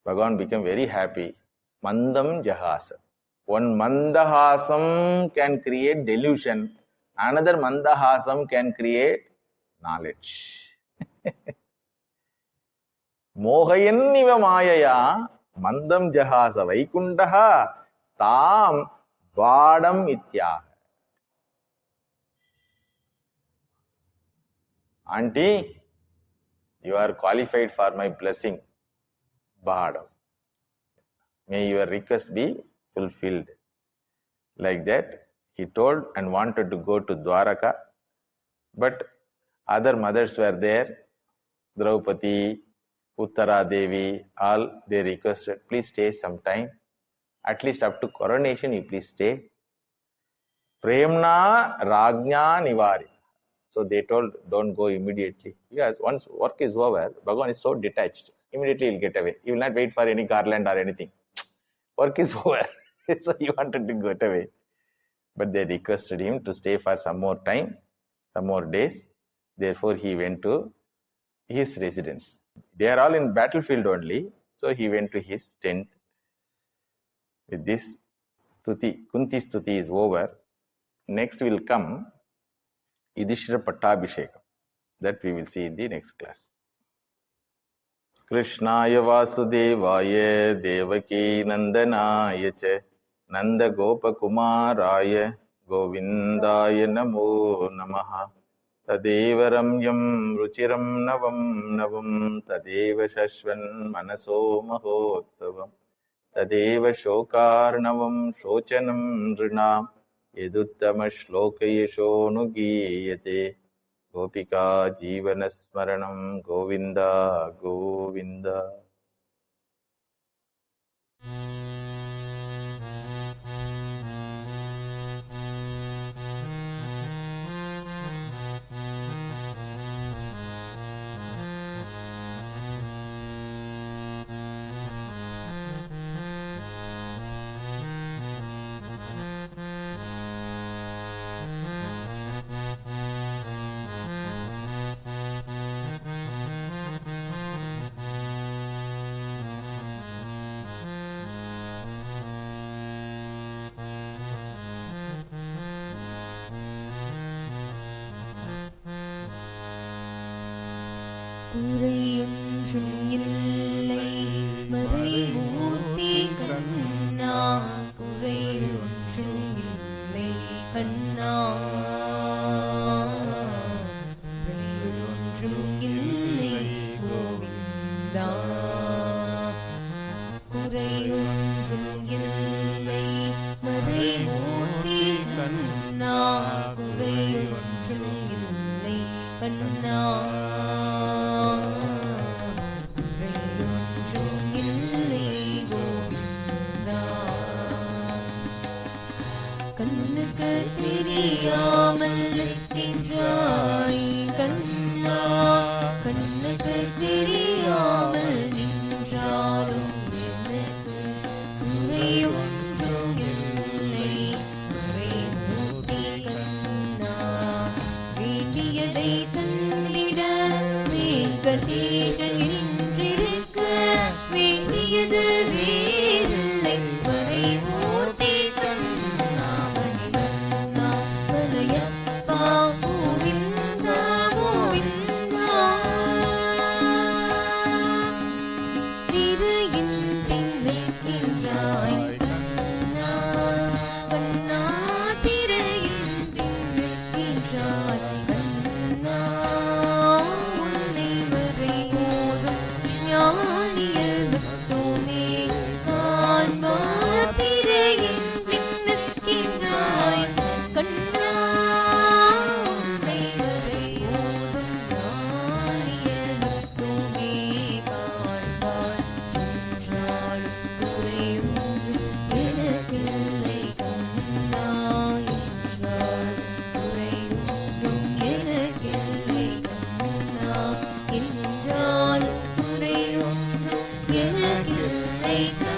Speaker 2: Bhagavan became very happy. Mandam Jahasa. One Mandahasam can create delusion. Another Mandahasam can create knowledge. Mohayanniva mayaya mandam jahasa vaikundaha tam vadam ityaha. Auntie, you are qualified for my blessing. Vadam. May your request be fulfilled. Like that, he told and wanted to go to Dwaraka, but other mothers were there. Draupadi, Uttara Devi, all they requested, please stay some time. At least up to coronation, you please stay. Premna Ragna Nivari. So they told, don't go immediately. Because once work is over, Bhagavan is so detached. immediately he'll get away. He will not wait for any garland or anything. Work is over. So he wanted to get away. But they requested him to stay for some more time, some more days. Therefore, he went to his residence. They are all in battlefield only. So he went to his tent. With this, Stuti, Kunti Stuti is over. Next will come Yudhishthira Pattabhishekam. That we will see in the next class. Krishnaya Vasudevaya Devaki Nandanaya Cha Nanda Gopakumaraya Govindaya Namo Namaha Tadeva Ramyam Ruchiram Navam Navam Tadeva Shashvan Manaso Mahotsavam Tadeva Shokarnavam Shochanam Nrinam Yeduttama Shloka Yashonugiyate Gopika Jivana Smaranam Govinda Govinda.
Speaker 3: குறையொன்றும் இல்லை மறைமூர்த்தி கண்ணா, குறையொன்றும் இல்லை கண்ணா, குறையொன்றும் இல்லை கோவிந்தா, குறையொன்றும் இல்லை மறைமூர்த்தி கண்ணா, குறையொன்றும் இல்லை கண்ணா, கண்ணுக்கு தெரியாமல் நின்றாய் கண்ணா, கண்ணுக்கு தெரியாமல் நின்றாலும் எனக்கு குறையொன்றும் இல்லை குறைமூர்த்தி கண்ணா, வேண்டியதை தந்திட வெங்கடேசன் என்றிருக்க வேண்டியது வேறில்லை மறைமூர்த்தி கண்ணா, மணிவண்ணா மலையப்பா கோவிந்தா கோவிந்தா, திரையின் பின்னிற்கின்றாய் கண்ணா கண்ணா, திரையின் பின்னிற்கின்றாய் கண்ணா, உன்னை மறைமோதும் ஞானியர் மட்டுமே காண்பார், திரையின் பின்னிற்கின்றாய் கண்ணா, உன்னை மறைமோதும் ஞானியர் மட்டுமே காண்பார், என்றாலும் குறையொன்றும் எனக்கில்லை கண்ணா, என்றாலும் குறையொன்றும் எனக்கில்லை கண்ணா, என்றாலும் குறையொன்றும் எனக்கில்லை கண்ணா.